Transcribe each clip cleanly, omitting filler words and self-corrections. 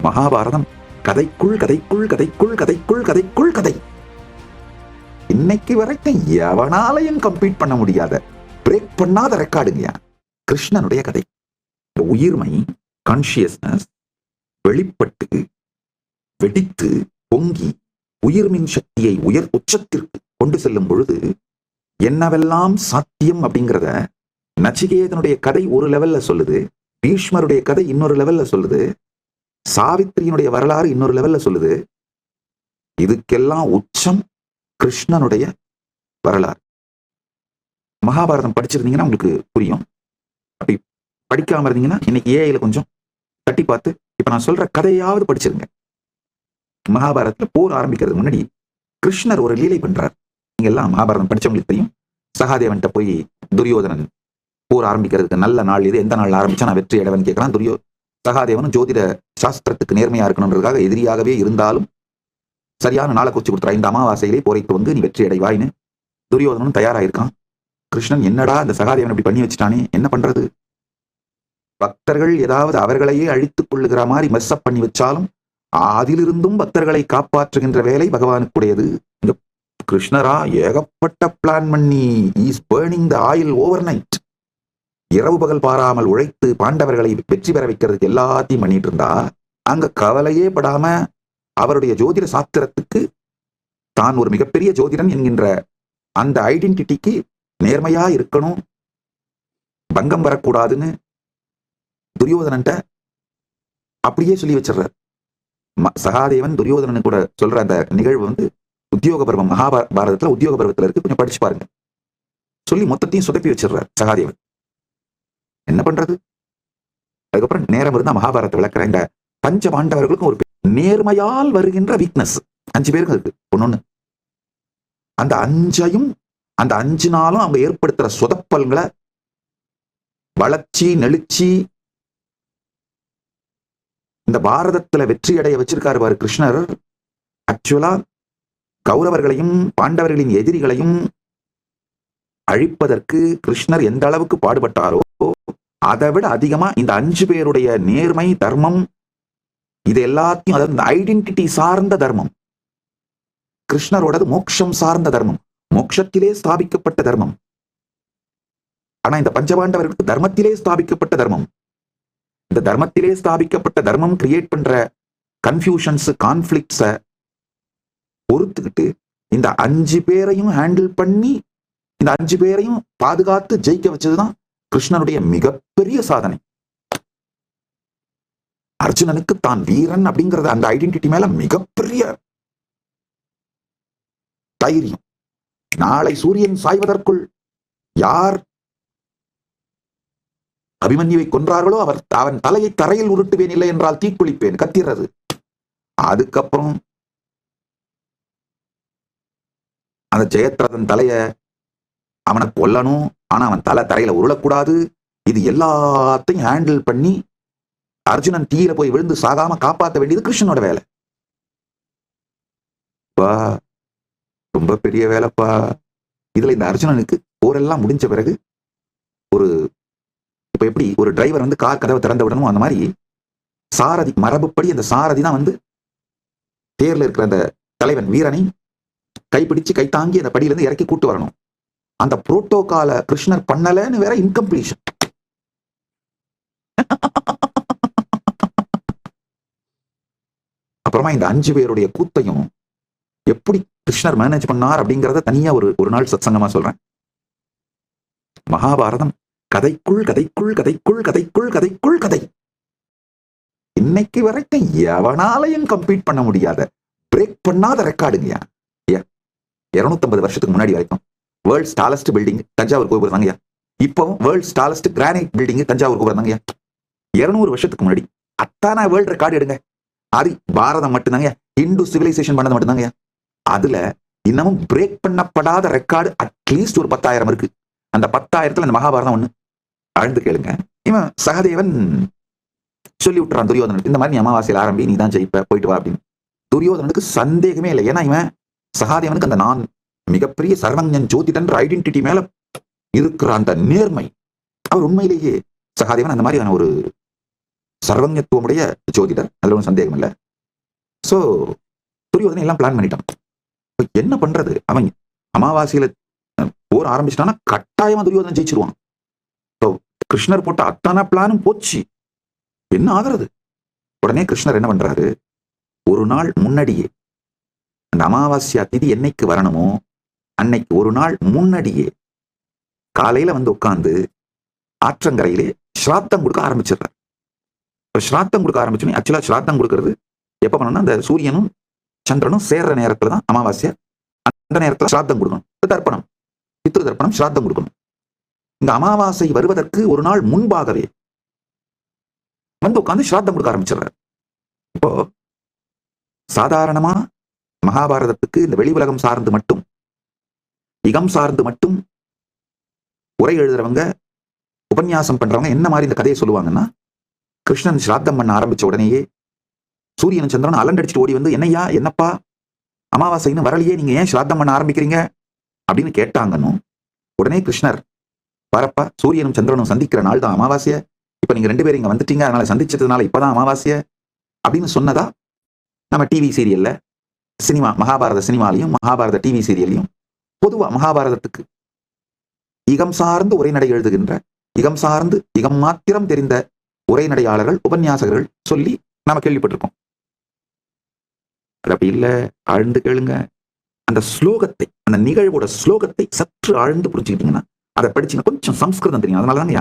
மகாபாரதம் கதைக்குள் கதைக்குள் கதைக்குள் கதைக்குள் கதைக்குள் கதை. இன்னைக்கு வரைக்கும் எவனாலையும் கம்ப்ளீட் பண்ண முடியாத, பிரேக் பண்ணாத ரெக்கார்டுங்கயா கிருஷ்ணனுடைய கதை. உயிர்மை, கான்சியஸ்னஸ் வெளிப்பட்டு வெடித்து பொங்கி உயிர்மின் சக்தியை உயர் உச்சத்திற்கு கொண்டு செல்லும் பொழுது என்னவெல்லாம் சாத்தியம் அப்படிங்கிறத நச்சிகேதனுடைய கதை ஒரு லெவல்ல சொல்லுது, பீஷ்மருடைய கதை இன்னொரு லெவல்ல சொல்லுது, சாவித்திரியினுடைய வரலாறு இன்னொரு லெவல்ல சொல்லுது. இதுக்கெல்லாம் உச்சம் கிருஷ்ணனுடைய வரலாறு. மகாபாரதம் படிச்சிருந்தீங்கன்னா உங்களுக்கு புரியும். அப்படி படிக்காம இருந்தீங்கன்னா இன்னைக்கு ஏஐல கொஞ்சம் தட்டி பார்த்து இப்ப நான் சொல்ற கதையாவது படிச்சிருங்க. மகாபாரதத்துல போர் ஆரம்பிக்கிறதுக்கு முன்னாடி கிருஷ்ணர் ஒரு லீலை பண்றார். நீங்க எல்லாம் மகாபாரதம் படிச்சவங்களுக்கு தெரியும். சகாதேவன்கிட்ட போய் துரியோதனன் போர் ஆரம்பிக்கிறதுக்கு நல்ல நாள் இது, எந்த நாள் ஆரம்பிச்சா நான் வெற்றி அடைவன் கேட்கலாம். சகாதேவனும் ஜோதிட சாஸ்திரத்துக்கு நேர்மையா இருக்கணுன்றதுக்காக எதிரியாகவே இருந்தாலும் சரியான நாளை குறிச்சு கொடுத்துறா. இந்த அமாவாசையிலே போரை துவங்கு, நீ வெற்றி அடைவாயின்னு துரியோதனனும் தயாராயிருக்கான். கிருஷ்ணன் என்னடா இந்த சகாதேவன் இப்படி பண்ணி வச்சுட்டானே, என்ன பண்றது? பக்தர்கள் ஏதாவது அவர்களையே அழித்துக் கொள்ளுகிற மாதிரி மெஸ்அப் பண்ணி வச்சாலும் அதிலிருந்தும் பக்தர்களை காப்பாற்றுகின்ற வேலை பகவானுக்குடையது. இந்த கிருஷ்ணரா ஏகப்பட்ட பிளான் பண்ணி is burning the oil over night. இரவு பகல் பாராமல் உழைத்து பாண்டவர்களை வெற்றி பெற வைக்கிறதுக்கு எல்லாத்தையும் பண்ணிட்டு இருந்தா அங்க கவலையே படாம அவருடைய ஜோதிட சாஸ்திரத்துக்கு தான் ஒரு மிகப்பெரிய ஜோதிடன் என்கின்ற அந்த ஐடென்டிட்டிக்கு நேர்மையா இருக்கணும், பங்கம் வரக்கூடாதுன்னு துரியோதனன்ட்ட அப்படியே சொல்லி வச்சிடுறார். சகாதேவன் துரியோதனன் கூட சொல்ற அந்த நிகழ்வு உத்தியோக பருவம், மகாபாரதத்துல உத்தியோக பருவத்துல இருக்கு, கொஞ்சம் படிச்சு பாருங்க. சொல்லி மொத்தத்தையும் சொதப்பி வச்சிடுறார் சகாதேவன். என்ன பண்றது? அதுக்கப்புறம் நேரம் இருந்தா மகாபாரதத்தை விளக்குற இந்த பஞ்ச பாண்டவர்களுக்கும் ஒரு நேர்மையால் வருகின்ற வீக்னஸ் 5 பேருக்கு இருக்கு. ஒன்னொன்னு அந்த 5ஐயும் அந்த 5 நாளும் அவங்க ஏற்படுத்துற சொதப்பல்களை வளர்ச்சி நெளிச்சி இந்த பாரதத்துல வெற்றி அடைய வச்சிருக்காரு பாரு கிருஷ்ணர். ஆக்சுவலா கௌரவர்களையும் பாண்டவர்களின் எதிரிகளையும் அழிப்பதற்கு கிருஷ்ணர் எந்த அளவுக்கு பாடுபட்டாரோ அதை விட அதிகமா இந்த 5 பேருடைய நேர்மை, தர்மம், இது எல்லாத்தையும், அதாவது இந்த ஐடென்டிட்டி சார்ந்த தர்மம், கிருஷ்ணரோடது மோட்சம் சார்ந்த தர்மம், மோட்சத்திலே ஸ்தாபிக்கப்பட்ட தர்மம். ஆனா இந்த பஞ்சபாண்டவர்களுக்கு தர்மத்திலே ஸ்தாபிக்கப்பட்ட தர்மம். இந்த தர்மத்திலே ஸ்தாபிக்கப்பட்ட தர்மம் கிரியேட் பண்ற கன்ஃபியூஷன்ஸ், கான்ஃபிளிக்ட்ஸ பொறுத்துக்கிட்டு இந்த 5 பேரையும் ஹேண்டில் பண்ணி இந்த 5 பேரையும் பாதுகாத்து ஜெயிக்க வச்சதுதான் கிருஷ்ணனுடைய மிகப்பெரிய சாதனை. அர்ஜுனனுக்கு தான் வீரன் அப்படிங்கறது அந்த ஐடென்டிட்டி மேல மிகப்பெரிய தைரியம். நாளை சூரியன் சாய்வதற்குள் யார் அபிமன்யுவை கொன்றார்களோ அவன் தலையை தரையில் உருட்டுவேன், இல்லை என்றால் தீக்குளிப்பேன், கத்திறது. அதுக்கப்புறம் அந்த ஜெயத்ரதன் தலைய அவனை கொல்லணும், ஆனா அவன் தலை தரையில உருளக்கூடாது. இது எல்லாத்தையும் ஹேண்டில் பண்ணி அர்ஜுனன் தீயில போய் விழுந்து சாகாம காப்பாற்ற வேண்டியது கிருஷ்ணனோட வேலை. ரொம்ப பெரிய வேலைப்பா. இதுல இந்த அர்ஜுனனுக்கு போரெல்லாம் முடிஞ்ச பிறகு இப்ப எப்படி ஒரு டிரைவர் கார் கதவை திறந்து விடணும், அந்த மாதிரி சாரதி மரபுப்படி அந்த சாரதி தான் தேர்ல இருக்கிற அந்த தலைவன் வீரனை கைப்பிடிச்சு கை தாங்கி அந்த படியில இருந்து இறக்கி கூட்டு வரணும். அந்த புரோட்டோகால கிருஷ்ணர் பண்ணலன்னு வேற இன்கம்ப்ளீஷன். அப்புறமா இந்த 5 பேருடைய கூத்தையும் எப்படி கிருஷ்ணர் மேனேஜ் பண்ணார் அப்படிங்கறத தனியா ஒரு நாள் சத்சங்கமா சொல்றேன். மகாபாரதம் கதைக்குள் கதைக்குள் கதைக்குள் கதைக்குள் கதைக்குள் கதை. இன்னைக்கு வரைக்கும் எவனாலையும் கம்ப்ளீட் பண்ண முடியாத, பிரேக் பண்ணாத ரெக்கார்டுங்கயா. 250 வருஷத்துக்கு முன்னாடி வரைக்கும் வேர்ல்ட்ஸ் டாலஸ்ட் பில்டிங் தஞ்சாவூர் கோபுரம் தாங்கயா. இப்பவும் world's tallest granite building Thanjavur கோபுரம் தாங்கயா. 200 வருஷத்துக்கு முன்னாடி அத்தானா வேர்ல்ட் ரெக்கார்டு எடுங்க, அது பாரதம் மட்டும்தாங்க, இந்து சிவிலைசேஷன் பண்ணது மட்டும்தாங்க. அதுல இன்னமும் பிரேக் பண்ணப்படாத ரெக்கார்டு அட்லீஸ்ட் ஒரு 10,000 இருக்கு. அந்த 10,000த்துல அந்த மகாபாரதம் ஒண்ணு. ஆழ்ந்து கேளுங்க. இவன் சகதேவன் சொல்லி விட்டுறான் துரியோதனனுக்கு, இந்த மாதிரி நீ அமாவாசையில் ஆரம்பி, நீ தான் ஜெயிப்ப, போயிட்டு வா அப்படின்னு. துரியோதனனுக்கு சந்தேகமே இல்லை. ஏன்னா இவன் சகாதேவனுக்கு அந்த நான் மிகப்பெரிய சர்வஞன் ஜோதிடன் ஐடென்டிட்டி மேல இருக்கிற அந்த நேர்மை, அவர் உண்மையிலேயே சகாதேவன் அந்த மாதிரியான ஒரு சர்வஞத்துவமுடைய ஜோதிடர், அதுல ஒன்றும் சந்தேகம் இல்லை. சோ துரியோதனை எல்லாம் பிளான் பண்ணிட்டான். என்ன பண்றது, அவன் அமாவாசையில போர் ஆரம்பிச்சிட்டான்னா கட்டாயமா துரியோதனை ஜெயிச்சிருவான். கிருஷ்ணர் போட்ட அத்தனை பிளானும் போச்சு, என்ன ஆகிறது? உடனே கிருஷ்ணர் என்ன பண்றாரு, ஒரு நாள் முன்னாடியே அந்த அமாவாஸ்யா திதி என்னைக்கு வரணுமோ அன்னைக்கு ஒரு நாள் முன்னாடியே காலையில வந்து உட்கார்ந்து ஆற்றங்கரையிலே ஸ்ராத்தம் கொடுக்க ஆரம்பிச்சிடுறார். ஸ்ராத்தம் கொடுக்க ஆரம்பிச்சோன்னே, ஆக்சுவலா ஸ்ராத்தம் கொடுக்கறது எப்ப பண்ணணும்னா அந்த சூரியனும் சந்திரனும் சேர்ற நேரத்துல தான் அமாவாஸ்யா. அந்த நேரத்துல ஸ்ராத்தம் கொடுக்கணும், தர்ப்பணம், பித்ரு தர்ப்பணம், ஸ்ராத்தம் கொடுக்கணும். இந்த அமாவாசை வருவதற்கு ஒரு நாள் முன்பாகவே வந்து உட்கார்ந்து ஸ்ராத்தம் கொடுக்க ஆரம்பிச்சிடுறார். இப்போ சாதாரணமா மகாபாரதத்துக்கு இந்த வெளி உலகம் சார்ந்து மட்டும், இகம் சார்ந்து மட்டும் உரை எழுதுறவங்க, உபன்யாசம் பண்றவங்க என்ன மாதிரி இந்த கதையை சொல்லுவாங்கன்னா, கிருஷ்ணன் ஸ்ராத்தம் பண்ண ஆரம்பிச்ச உடனேயே சூரியன் சந்திரன் அலண்டடிச்சுட்டு ஓடி வந்து, என்னையா என்னப்பா அமாவாசைன்னு வரலையே, நீங்க ஏன் ஸ்ராத்தம் பண்ண ஆரம்பிக்கிறீங்க அப்படின்னு கேட்டாங்கன்னு உடனே கிருஷ்ணர், வரப்பா சூரியனும் சந்திரனும் சந்திக்கிற நாள் தான் அமாவாசைய, இப்ப நீங்க 2 பேரும் இங்க வந்துட்டீங்க, அதனால சந்திச்சதுனால இப்பதான் அமாவாசைய அப்படின்னு சொன்னதா நம்ம டிவி சீரியல்ல, சினிமா மகாபாரத சினிமாலையும் மகாபாரத டிவி சீரியல்லையும் பொதுவா மகாபாரதத்துக்கு இகம் சார்ந்து உரைநடை எழுதுகின்ற, இகம் சார்ந்து இகம் மாத்திரம் தெரிந்த உரைநடையாளர்கள், உபன்யாசகர்கள் சொல்லி நாம கேள்விப்பட்டிருக்கோம். அது அப்படி இல்ல, ஆழ்ந்து கேளுங்க. அந்த ஸ்லோகத்தை, அந்த நிகழ்வோட ஸ்லோகத்தை சற்று ஆழ்ந்து புரிஞ்சுக்கிட்டீங்கன்னா, அதை படிச்சீங்கன்னா கொஞ்சம் சம்ஸ்கிருதம் தெரியும். அதனாலதான்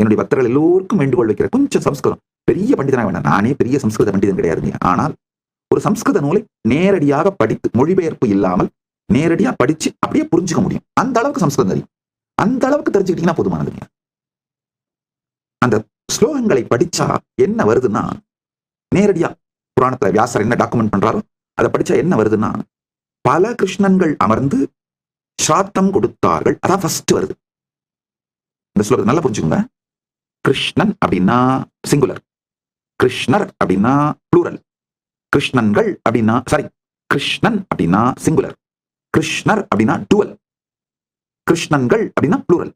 என்னுடைய பக்தர்கள் எல்லோருக்கும் வேண்டுகோள் வைக்கிற கொஞ்சம் சம்ஸ்கிருதம். பெரிய பண்டிதனா வேண்டாம், நானே பெரிய சம்ஸ்கிருத பண்டிதன் கிடையாதுங்க. ஆனால் ஒரு சம்ஸ்கிருத நூலை நேரடியாக படித்து, மொழிபெயர்ப்பு இல்லாமல் நேரடியா படிச்சு அப்படியே புரிஞ்சுக்க முடியும். அந்த அளவுக்கு சம்ஸ்கிருதம் தெரியும். அந்த அளவுக்கு தெரிஞ்சுக்கிட்டீங்கன்னா போதுமானதுங்க. அந்த ஸ்லோகங்களை படிச்சா என்ன வருதுன்னா, நேரடியா புராணத்துல வியாசர் என்ன டாக்குமெண்ட் பண்றாரோ அதை படிச்சா என்ன வருதுன்னா, பல கிருஷ்ணன்கள் அமர்ந்து ஸ்ராத்தம் கொடுத்தார்கள். அதான் ஃபர்ஸ்ட் வருது. இந்த ஸ்லோகத்தை நல்லா புரிஞ்சுக்கோங்க. கிருஷ்ணன் அப்படின்னா சிங்குலர், கிருஷ்ணர் அப்படின்னா ப்ளூரல், கிருஷ்ணன்கள் அப்படின்னா சாரி கிருஷ்ணன் அப்படின்னா சிங்குலர், கிருஷ்ணர் அப்படின்னா டுவல், கிருஷ்ணன்கள் அப்படின்னா ப்ளூரல்.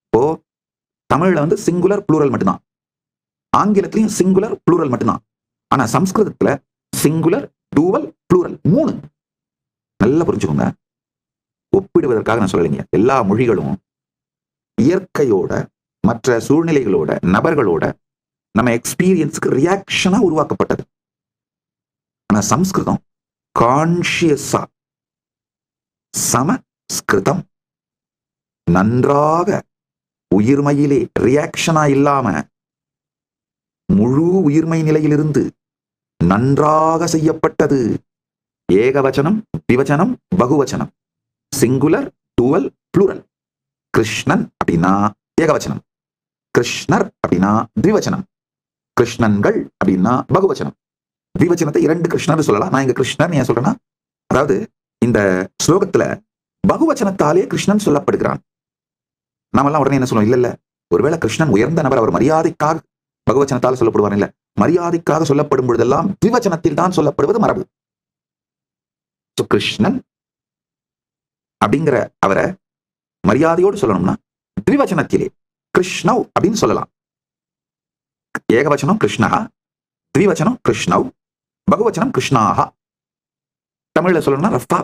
இப்போ தமிழ்ல வந்து சிங்குலர் ப்ளூரல் மட்டும்தான், ஆங்கிலத்திலையும் சிங்குலர் ப்ளூரல் மட்டும்தான். ஆனா சம்ஸ்கிருதத்துல சிங்குலர், டூவல், ப்ளூரல் 3. நல்லா புரிஞ்சுக்கோங்க. ஒப்பிடுவதற்காக நான் சொல்லலைங்க. எல்லா மொழிகளும் இயற்கையோட, மற்ற சூழ்நிலைகளோட, நபர்களோட நம்ம எக்ஸ்பீரியன்ஸுக்கு ரியாக்ஷனா உருவாக்கப்பட்டது. ஆனா சம்ஸ்கிருதம் கான்சியஸா, சமஸ்கிருதம் நன்றாக உயிர்மையிலே ரியாக்ஷனா இல்லாம முழு உயிர்மை நிலையிலிருந்து நன்றாக செய்யப்பட்டது. ஏகவச்சனம், விவச்சனம், பகுவச்சனம், சிங்குலர், டுவல், ப்ளூரல். கிருஷ்ணன் அப்படின்னா ஏகவச்சனம், கிருஷ்ணர் அப்படின்னா திவச்சனம், கிருஷ்ணன்கள் அப்படின்னா பகுவச்சனம். திவச்சனத்தை 2 கிருஷ்ணர் சொல்லலாம். நான் இங்க கிருஷ்ணன் ஏன் சொல்றேன்னா, அதாவது இந்த ஸ்லோகத்துல பகுவச்சனத்தாலே கிருஷ்ணன் சொல்லப்படுகிறான். நாமெல்லாம் உடனே என்ன சொல்லுவோம், இல்ல ஒருவேளை கிருஷ்ணன் உயர்ந்த நபர், அவர் மரியாதைக்காக பகவச்சனத்தால் சொல்லப்படுவார். இல்ல, மரியாதைக்காக சொல்லப்படும் பொழுதெல்லாம் திவச்சனத்தில் தான் சொல்லப்படுவது மரபு. கிருஷ்ணன் அப்படிங்கிற அவரை மரியாதையோடு சொல்லணும்னா திவச்சனத்திலே கிருஷ்ணவ் அப்படின்னு சொல்லலாம். ஏகவச்சனம் கிருஷ்ணா, திவச்சனம் கிருஷ்ணவ், பகுவச்சனம் கிருஷ்ணாஹா. தமிழ்ல சொல்லணும்னா ரஃபா.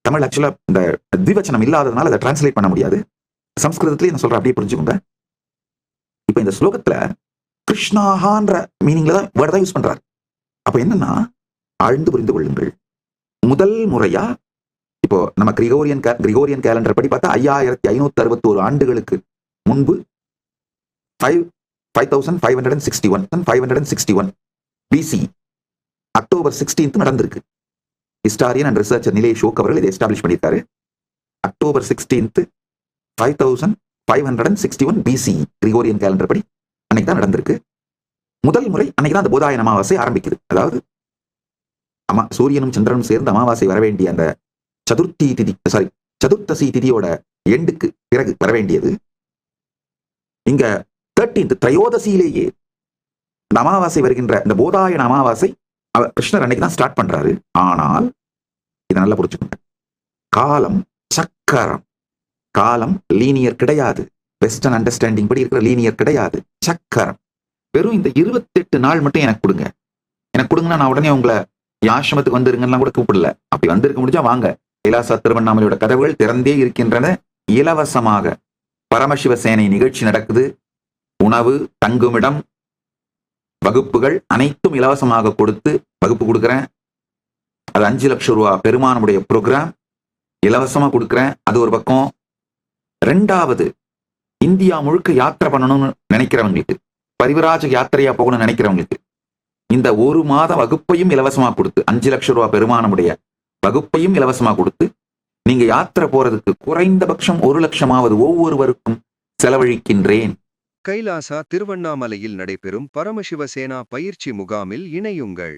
தமிழ் ஆக்சுவலா இந்த திவச்சனம் இல்லாததுனால அதை டிரான்ஸ்லேட் பண்ண முடியாது. சம்ஸ்கிருதத்திலே நான் சொல்றேன், அப்படியே புரிஞ்சுக்கோங்க. இப்ப இந்த ஸ்லோகத்துல கிருஷ்ணாஹான்ற மீனிங்ல தான் வேர்ட் தான் யூஸ் பண்றாரு. அப்ப என்னன்னா, ஆழ்ந்து புரிந்து கொள்ளுங்கள். முதல் முறையா இப்போ நம்ம கிரிகோரியன் கேலண்டர் படி பார்த்தா 5561 ஆண்டுகளுக்கு முன்பு 5561 BC அக்டோபர் 16 நடந்திருக்கு. ஹிஸ்டாரியன் அண்ட் ரிசர்ச்சர் நிலேஷ் ஷோக் அவர்கள் இதை எஸ்டாப்ளிஷ் பண்ணியிருக்காரு. அக்டோபர் 16 5561 BC கிரிகோரியன் கேலண்டர் படி அன்னைக்கு தான் நடந்திருக்கு. முதல் முறை அன்னைக்கு தான் அந்த போதாயன அமாவாசை ஆரம்பிக்குது. அதாவது சூரியனும் சந்திரனும் சேர்ந்து அமாவாசை வரவேண்டிய அந்த சதுர்த்தசி திதியோட எண்டுக்கு பிறகு வரவேண்டியது இங்க 13th திரையோதசியிலேயே இந்த அமாவாசை வருகின்ற இந்த போதாயன அமாவாசை கிருஷ்ணர் அன்னைக்கு தான் ஸ்டார்ட் பண்றாரு. ஆனால் இதை நல்லா புரிஞ்சுக்கோங்க. காலம் சக்கரம், காலம் லீனியர் கிடையாது. வெஸ்டர்ன் அண்டர்ஸ்டாண்டிங் படி இருக்கிற லீனியர் கிடையாது, சக்கரம். வெறும் இந்த 28 நாள் மட்டும் எனக்கு கொடுங்க. எனக்கு கொடுங்கன்னா நான் உடனே உங்களை ஆசிரமத்துக்கு வந்துருங்கலாம் கூட கூப்பிடல. அப்படி வந்திருக்க முடிஞ்சா வாங்க. கைலாசா திருவண்ணாமலையோட கதவுகள் திறந்தே இருக்கின்றன. இலவசமாக பரமசிவசேனை நிகழ்ச்சி நடக்குது. உணவு, தங்குமிடம், வகுப்புகள் அனைத்தும் இலவசமாக கொடுத்து வகுப்பு கொடுக்குறேன். அது 5 லட்சம் ரூபாய் பெருமானுடைய ப்ரோக்ராம் இலவசமா கொடுக்குறேன். அது ஒரு பக்கம். 2வது, இந்தியா முழுக்க யாத்திரை பண்ணணும்னு நினைக்கிறவங்களுக்கு, பரிவராஜ யாத்திரையா போகணும்னு நினைக்கிறவங்களுக்கு இந்த 1 மாத வகுப்பையும் இலவசமா கொடுத்து 5 லட்சம் ரூபாய் பெருமானுடைய வகுப்பையும் இலவசமா கொடுத்து நீங்க யாத்திரை போறதுக்கு குறைந்தபட்சம் 1 லட்சமாவது ஒவ்வொருவருக்கும் செலவழிக்கின்றேன். கைலாசா திருவண்ணாமலையில் நடைபெறும் பரமசிவசேனா பயிற்சி முகாமில் இணையுங்கள்.